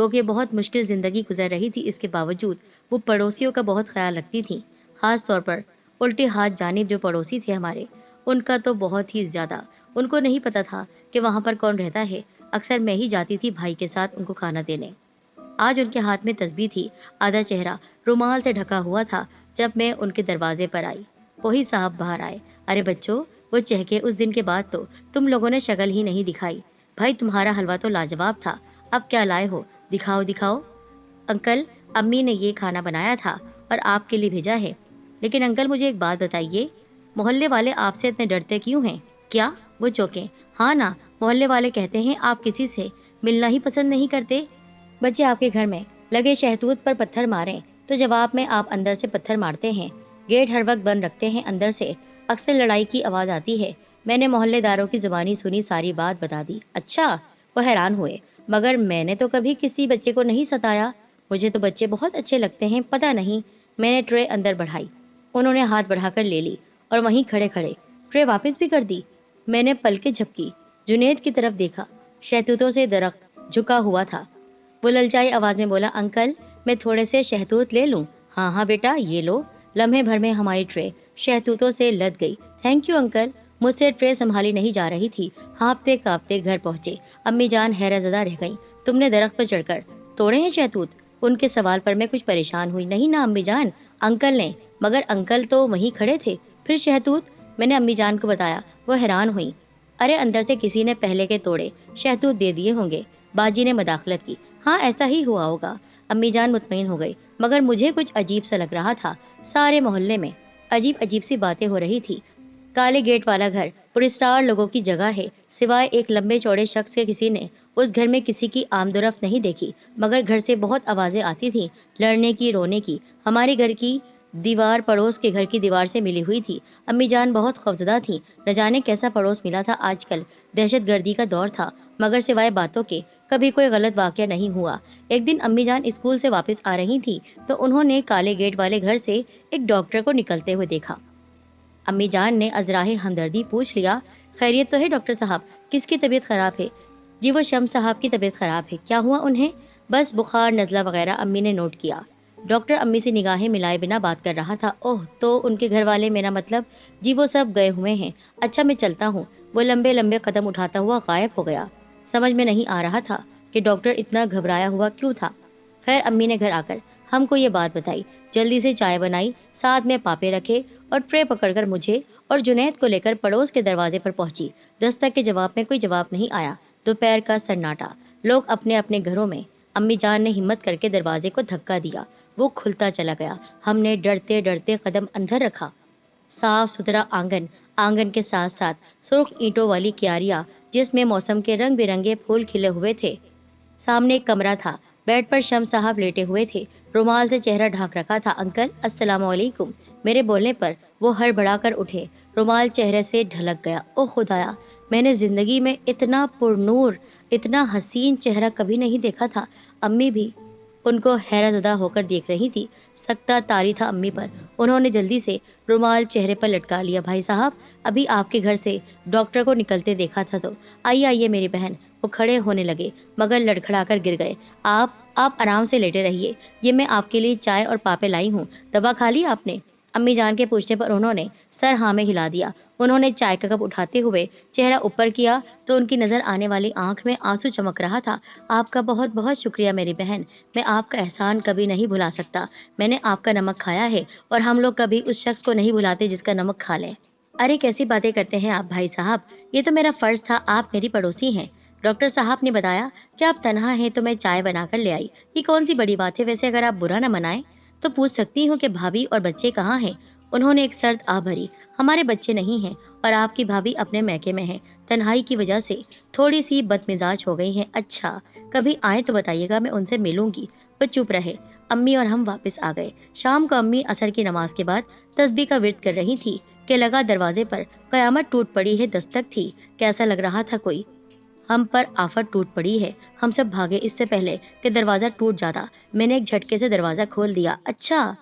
گو کہ بہت مشکل زندگی گزر رہی تھی، اس کے باوجود وہ پڑوسیوں کا بہت خیال رکھتی تھیں، خاص طور پر الٹے ہاتھ جانب جو پڑوسی تھے ہمارے، ان کا تو بہت ہی زیادہ۔ ان کو نہیں پتا تھا کہ وہاں پر کون رہتا ہے، اکثر میں ہی جاتی تھی بھائی کے ساتھ ان کو کھانا دینے۔ آج ان کے ہاتھ میں تسبیح تھی، آدھا چہرہ رومال سے ڈھکا ہوا تھا۔ جب میں ان کے دروازے پر آئی، وہی صاحب باہر آئے۔ ارے بچوں، وہ چہکے، اس دن کے بعد تو تم لوگوں نے شکل ہی نہیں دکھائی۔ بھائی تمہارا حلوہ تو لاجواب تھا، اب کیا لائے ہو، دکھاؤ دکھاؤ۔ انکل، امی نے یہ کھانا بنایا تھا اور آپ کے لیے بھیجا ہے۔ لیکن انکل مجھے ایک بات بتائیے، محلے والے آپ سے اتنے ڈرتے کیوں ہیں؟ کیا؟ وہ چوکے۔ ہاں نا، محلے والے کہتے ہیں آپ کسی سے ملنا ہی پسند نہیں کرتے۔ بچے آپ کے گھر میں لگے شہتوت پر پتھر ماریں تو جواب میں آپ اندر سے پتھر مارتے ہیں، گیٹ ہر وقت بند رکھتے ہیں، اندر سے اکثر لڑائی کی آواز آتی ہے۔ میں نے محلے داروں کی زبانی سنی، ساری بات بتا دی۔ اچھا، وہ حیران ہوئے، مگر میں نے تو کبھی کسی بچے کو نہیں ستایا، مجھے تو بچے بہت اچھے لگتے ہیں، پتہ نہیں۔ میں نے ٹرے اندر بڑھائی، انہوں نے ہاتھ بڑھا کر لے لی اور وہیں کھڑے کھڑے ٹرے واپس بھی کر دی۔ میں نے پلکیں جھپکی، جنید کی طرف دیکھا، شہتوتوں سے درخت جھکا ہوا تھا۔ وہ للچائی آواز میں بولا، انکل میں تھوڑے سے شہتوت لے لوں؟ ہاں ہاں بیٹا، یہ لو۔ لمحے بھر میں ہماری ٹرے شہتوتوں سے لد گئی۔ Thank you uncle. مجھ سے ٹرے سنبھالی نہیں جا رہی تھی، ہانپتے کانپتے گھر پہنچے۔ امی جان حیرت زدہ رہ گئیں، تم نے درخت پر چڑھ کر توڑے ہیں شہتوت؟ ان کے سوال پر میں کچھ پریشان ہوئی۔ نہیں نا امی جان، انکل نے۔ مگر انکل تو وہیں کھڑے تھے، پھر شہتوت؟ میں نے امی جان کو بتایا، وہ حیران ہوئی۔ ارے اندر سے کسی نے پہلے کے توڑے شہتوت دے دیے ہوں گے، باجی نے مداخلت کی۔ ہاں ایسا ہی ہوا ہوگا، امی جان مطمئن ہو گئی، مگر مجھے کچھ عجیب سا لگ رہا تھا۔ سارے محلے میں عجیب عجیب سی باتیں ہو رہی تھی۔ کالے گیٹ والا گھر پرسٹار لوگوں کی جگہ ہے، سوائے ایک لمبے چوڑے شخص کے کسی نے اس گھر میں کسی کی آمد و رفت نہیں دیکھی، مگر گھر سے بہت آوازیں آتی تھیں، لڑنے کی، رونے کی۔ ہمارے گھر کی دیوار پڑوس کے گھر کی دیوار سے ملی ہوئی تھی۔ امی جان بہت خوفزدہ تھیں، نہ جانے کیسا پڑوس ملا تھا، آج کل دہشت گردی کا دور تھا، مگر سوائے باتوں کے کبھی کوئی غلط واقعہ نہیں ہوا۔ ایک دن امی جان اسکول سے واپس آ رہی تھی تو انہوں نے کالے گیٹ والے گھر سے ایک ڈاکٹر کو نکلتے ہوئے دیکھا۔ امی جان نے ازراہ ہمدردی پوچھ لیا، خیریت تو ہے ڈاکٹر صاحب؟ کس کی طبیعت خراب ہے؟ جی وہ شمس صاحب کی طبیعت خراب ہے۔ کیا ہوا انہیں؟ بس بخار، نزلہ وغیرہ، امی نے نوٹ کیا۔ ڈاکٹر امی سے نگاہیں ملائے بنا بات کر رہا تھا۔ اوہ، تو ان کے گھر والے، میرا مطلب؟ جی وہ سب گئے ہوئے ہیں۔ اچھا میں چلتا ہوں۔ وہ لمبے لمبے قدم اٹھاتا ہوا غائب ہو گیا۔ سمجھ میں نہیں آ رہا تھا کہ ڈاکٹر اتنا گھبرایا ہوا کیوں تھا۔ خیر امی نے گھر آ کر ہم کو یہ بات بتائی، جلدی سے چائے بنائی، ساتھ میں پاپے رکھے اور ٹرے پکڑ کر مجھے اور جنید کو لے کر پڑوس کے دروازے پر پہنچی۔ دستک کے جواب میں کوئی جواب نہیں آیا۔ دوپہر کا سناٹا، لوگ اپنے اپنے گھروں میں۔ امی جان نے ہمت کر کے دروازے کو دھکا دیا، وہ کھلتا چلا گیا۔ ہم نے ڈرتے ڈرتے قدم اندر رکھا۔ صاف ستھرا آنگن، آنگن کے ساتھ ساتھ سرخ اینٹوں والی کیاریاں جس میں موسم کے رنگ برنگے پھول کھلے ہوئے تھے۔ سامنے ایک کمرہ تھا، بیڈ پر شمس صاحب لیٹے ہوئے تھے، رومال سے چہرہ ڈھانک رکھا تھا۔ انکل السلام علیکم۔ میرے بولنے پر وہ ہڑبڑا کر اٹھے، رومال چہرے سے ڈھلک گیا۔ او خدایا، میں نے زندگی میں اتنا پرنور، اتنا حسین چہرہ کبھی نہیں دیکھا تھا۔ امی بھی ان کو حیرت زدہ ہو کر دیکھ رہی تھی، سکتہ طاری تھا امی پر۔ انہوں نے جلدی سے رومال چہرے پر لٹکا لیا۔ بھائی صاحب، ابھی آپ کے گھر سے ڈاکٹر کو نکلتے دیکھا تھا تو آئیے آئیے میری بہن۔ وہ کھڑے ہونے لگے مگر لڑکھڑا کر گر گئے۔ آپ آرام سے لیٹے رہیے، یہ میں آپ کے لیے چائے اور پاپے لائی ہوں، دوا کھا لی آپ نے؟ امی جان کے پوچھنے پر انہوں نے سر ہاں میں ہلا دیا۔ انہوں نے چائے کا کپ اٹھاتے ہوئے چہرہ اوپر کیا تو ان کی نظر آنے والی آنکھ میں آنسو چمک رہا تھا۔ آپ کا بہت بہت شکریہ میری بہن، میں آپ کا احسان کبھی نہیں بھلا سکتا۔ میں نے آپ کا نمک کھایا ہے اور ہم لوگ کبھی اس شخص کو نہیں بھلاتے جس کا نمک کھا لیں۔ ارے کیسی باتیں کرتے ہیں آپ بھائی صاحب، یہ تو میرا فرض تھا، آپ میری پڑوسی ہیں۔ ڈاکٹر صاحب نے بتایا کہ آپ تنہا ہیں تو میں چائے بنا کر لے آئی۔ یہ کون سی بڑی بات ہے؟ ویسے اگر آپ برا نہ منائیں تو پوچھ سکتی ہوں کہ بھابھی اور بچے کہاں ہیں؟ انہوں نے ایک سرد آہ بھری۔ ہمارے بچے نہیں ہیں اور آپ کی بھابھی اپنے میکے میں ہیں، تنہائی کی وجہ سے تھوڑی سی بد مزاج ہو گئی ہیں۔ اچھا کبھی آئیں تو بتائیے گا، میں ان سے ملوں گی۔ وہ چپ رہے۔ امی اور ہم واپس آ گئے۔ شام کو امی عصر کی نماز کے بعد تسبیح کا ورد کر رہی تھی کہ لگا دروازے پر قیامت ٹوٹ پڑی ہے، دستک تھی، کیسا لگ رہا تھا کوئی ہم پر آفت ٹوٹ پڑی ہے۔ ہم سب بھاگے اس سے پہلے کہ دروازہ ٹوٹ جاتا۔ میں نے ایک جھٹکے سے دروازہ کھول دیا۔ اچھا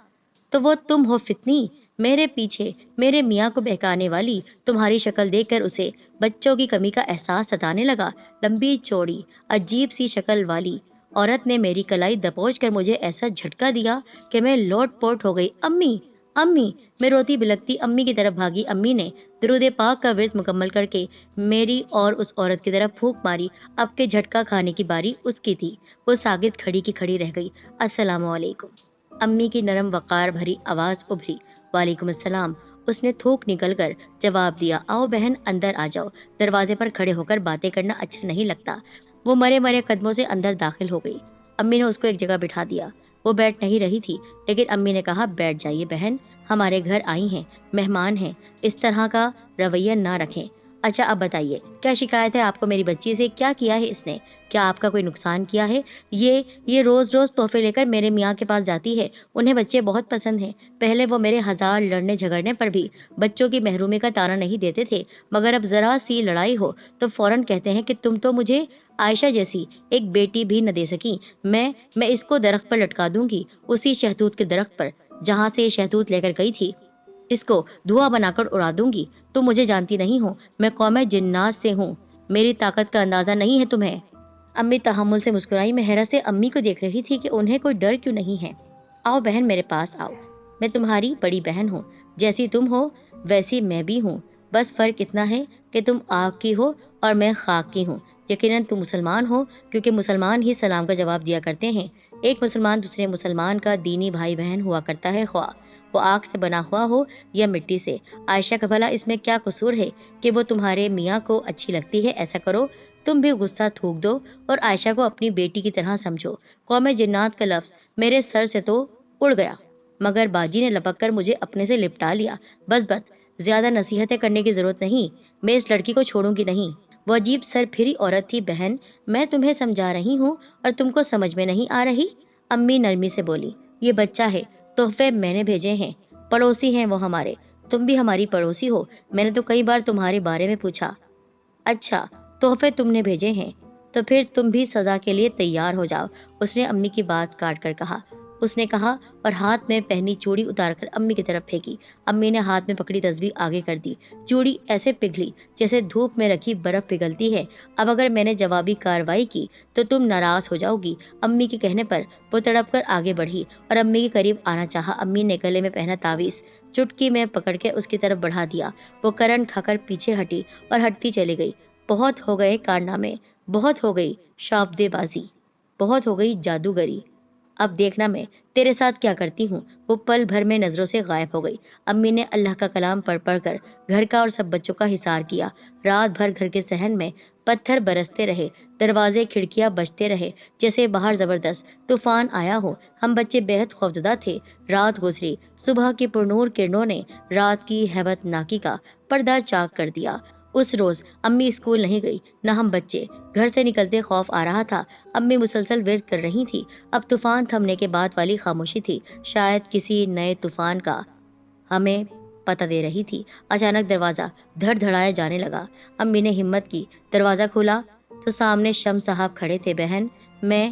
تو وہ تم ہو فتنی، میرے پیچھے میرے میاں کو بہکانے والی۔ تمہاری شکل دیکھ کر اسے بچوں کی کمی کا احساس ستانے لگا، لمبی چوڑی عجیب سی شکل والی عورت نے میری کلائی دبوچ کر مجھے ایسا جھٹکا دیا کہ میں لوٹ پوٹ ہو گئی۔ امی امی، میں روتی بلکتی امی کی طرف بھاگی۔ امی نے درود پاک کا ورد مکمل کر کے میری اور اس عورت کی طرف پھونک ماری۔ اب کے جھٹکا کھانے کی باری اس کی تھی۔ وہ ساکت کھڑی کی کھڑی رہ گئی۔ السلام علیکم، امی کی نرم وقار بھری آواز ابھری۔ وعلیکم السلام، اس نے تھوک نکل کر جواب دیا۔ آؤ بہن، اندر آ جاؤ، دروازے پر کھڑے ہو کر باتیں کرنا اچھا نہیں لگتا۔ وہ مرے مرے قدموں سے اندر داخل ہو گئی۔ امی نے اس کو ایک جگہ بٹھا دیا۔ وہ بیٹھ نہیں رہی تھی، لیکن امی نے کہا بیٹھ جائیے بہن، ہمارے گھر آئی ہیں، مہمان ہیں، اس طرح کا رویہ نہ رکھیں۔ اچھا اب بتائیے کیا شکایت ہے آپ کو میری بچی سے؟ کیا کیا ہے اس نے؟ کیا آپ کا کوئی نقصان کیا ہے؟ یہ روز روز تحفے لے کر میرے میاں کے پاس جاتی ہے۔ انہیں بچے بہت پسند ہیں۔ پہلے وہ میرے ہزار لڑنے جھگڑنے پر بھی بچوں کی محرومی کا تانا نہیں دیتے تھے، مگر اب ذرا سی لڑائی ہو تو فوراً کہتے ہیں کہ تم تو مجھے عائشہ جیسی ایک بیٹی بھی نہ دے سکی۔ میں اس کو درخت پر لٹکا دوں گی، اسی شہتوت کے درخت پر جہاں سے یہ شہتوت لے کر گئی تھی۔ اس کو دھواں بنا کر اڑا دوں گی۔ تم مجھے جانتی نہیں ہو، میں قوم جنات سے ہوں، میری طاقت کا اندازہ نہیں ہے تمہیں۔ امی تحمل سے مسکرائی۔ میں حیرت سے امی کو دیکھ رہی تھی کہ انہیں کوئی ڈر کیوں نہیں ہے۔ آؤ بہن، میرے پاس آؤ، میں تمہاری بڑی بہن ہوں، جیسی تم ہو ویسی میں بھی ہوں، بس فرق اتنا ہے کہ تم آگ کی ہو اور میں خاک کی ہوں۔ یقیناً تم مسلمان ہو، کیونکہ مسلمان ہی سلام کا جواب دیا کرتے ہیں۔ ایک مسلمان دوسرے مسلمان کا دینی بھائی بہن ہوا کرتا ہے، خواہ وہ آگ سے بنا ہوا ہو یا مٹی سے۔ عائشہ کا بھلا اس میں کیا قصور ہے کہ وہ تمہارے میاں کو اچھی لگتی ہے؟ ایسا کرو تم بھی غصہ تھوک دو اور عائشہ کو اپنی بیٹی کی طرح سمجھو۔ قوم جنات کا لفظ میرے سر سے تو اڑ گیا، مگر باجی نے لپک کر مجھے اپنے سے لپٹا لیا۔ بس زیادہ نصیحتیں کرنے کی ضرورت نہیں، میں اس لڑکی کو چھوڑوں گی نہیں۔ وہ عجیب سر پھری عورت تھی۔ بہن، میں تمہیں سمجھا رہی ہوں اور تم کو سمجھ میں نہیں آ رہی؟ امی نرمی سے بولی۔ یہ بچہ ہے، تحفے میں نے بھیجے ہیں، پڑوسی ہیں وہ ہمارے، تم بھی ہماری پڑوسی ہو، میں نے تو کئی بار تمہارے بارے میں پوچھا۔ اچھا، تحفے تم نے بھیجے ہیں تو پھر تم بھی سزا کے لیے تیار ہو جاؤ، اس نے امی کی بات کاٹ کر کہا۔ اس نے کہا اور ہاتھ میں پہنی چوڑی اتار کر امی کی طرف پھینکی۔ امی نے ہاتھ میں پکڑی تسبیح آگے کر دی۔ چوڑی ایسے پگھلی جیسے دھوپ میں رکھی برف پگھلتی ہے۔ اب اگر میں نے جوابی کارروائی کی تو تم ناراض ہو جاؤ گی۔ امی کے کہنے پر وہ تڑپ کر آگے بڑھی اور امی کے قریب آنا چاہا۔ امی نے گلے میں پہنا تعویذ چٹکی میں پکڑ کے اس کی طرف بڑھا دیا۔ وہ کرن کھا کر پیچھے ہٹی اور ہٹتی چلی گئی۔ بہت ہو گئے کارنامے، بہت ہو گئی شابدے بازی، بہت ہو گئی جادوگری، اب دیکھنا میں تیرے ساتھ کیا کرتی ہوں۔ وہ پل بھر میں نظروں سے غائب ہو گئی۔ امی نے اللہ کا کلام پڑھ پڑھ کر گھر کا اور سب بچوں کا حصار کیا۔ رات بھر گھر کے صحن میں پتھر برستے رہے، دروازے کھڑکیاں بجتے رہے جیسے باہر زبردست طوفان آیا ہو۔ ہم بچے بہت خوفزدہ تھے۔ رات گزری، صبح کی پرنور کرنوں نے رات کی ہیبت ناکی کا پردہ چاک کر دیا۔ اس روز امی اسکول نہیں گئی، نہ ہم بچے۔ گھر سے نکلتے خوف آ رہا تھا۔ امی مسلسل ورد کر رہی تھی۔ اب طوفان تھمنے کے بعد والی خاموشی تھی، شاید کسی نئے طوفان کا ہمیں پتہ دے رہی تھی۔ اچانک دروازہ دھڑ دھڑائے جانے لگا۔ امی نے ہمت کی، دروازہ کھولا تو سامنے شمس صاحب کھڑے تھے۔ بہن، میں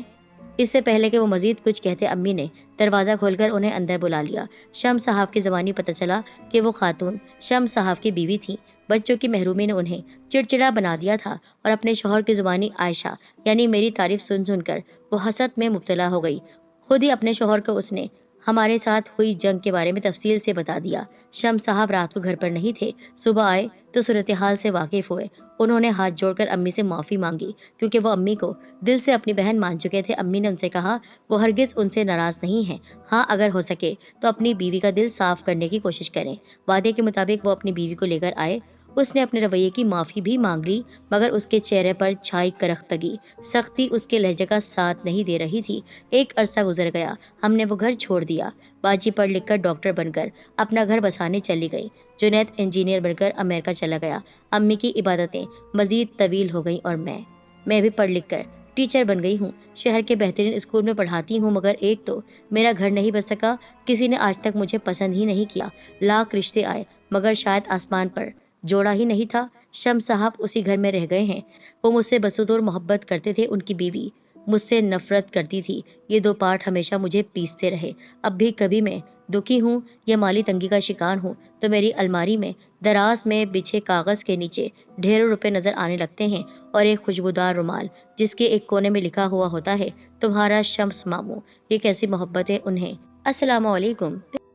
اس سے پہلے کہ وہ مزید کچھ کہتے امی نے دروازہ کھول کر انہیں اندر بلا لیا۔ شمس صاحب کی زبانی پتہ چلا کہ وہ خاتون شمس صاحب کی بیوی تھیں۔ بچوں کی محرومی نے انہیں چڑچڑا بنا دیا تھا اور اپنے شوہر کی زبانی عائشہ یعنی میری تعریف سن سن کر وہ حسد میں مبتلا ہو گئی۔ خود ہی اپنے شوہر کو اس نے ہمارے ساتھ ہوئی جنگ کے بارے میں تفصیل سے بتا دیا۔ شمس صاحب رات کو گھر پر نہیں تھے۔ صبح آئے تو صورتحال سے واقف ہوئے۔ انہوں نے ہاتھ جوڑ کر امی سے معافی مانگی، کیونکہ وہ امی کو دل سے اپنی بہن مان چکے تھے۔ امی نے ان سے کہا وہ ہرگز ان سے ناراض نہیں ہیں، ہاں اگر ہو سکے تو اپنی بیوی کا دل صاف کرنے کی کوشش کریں۔ وعدے کے مطابق وہ اپنی بیوی کو لے کر آئے۔ اس نے اپنے رویے کی معافی بھی مانگ لی، مگر اس کے چہرے پر چھائی کرختگی، سختی اس کے لہجے کا ساتھ نہیں دے رہی تھی۔ ایک عرصہ گزر گیا، ہم نے وہ گھر چھوڑ دیا۔ باجی پڑھ لکھ کر ڈاکٹر بن کر اپنا گھر بسانے چلی گئی۔ جنید انجینئر بن کر امریکہ چلا گیا۔ امی کی عبادتیں مزید طویل ہو گئیں اور میں بھی پڑھ لکھ کر ٹیچر بن گئی ہوں۔ شہر کے بہترین اسکول میں پڑھاتی ہوں، مگر ایک تو میرا گھر نہیں بس سکا۔ کسی نے آج تک مجھے پسند ہی نہیں کیا۔ لاکھ رشتے آئے، مگر شاید آسمان پر جوڑا ہی نہیں تھا۔ شمس صاحب اسی گھر میں رہ گئے ہیں۔ وہ مجھ سے بسودور محبت کرتے تھے، ان کی بیوی مجھ سے نفرت کرتی تھی۔ یہ دو پارٹ ہمیشہ مجھے پیستے رہے۔ اب بھی کبھی میں دکھی ہوں یا مالی تنگی کا شکار ہوں تو میری الماری میں دراز میں بچھے کاغذ کے نیچے ڈھیروں روپے نظر آنے لگتے ہیں اور ایک خوشبودار رومال جس کے ایک کونے میں لکھا ہوا ہوتا ہے تمہارا شمس ماموں۔ یہ کیسی محبت ہے انہیں۔ السلام علیکم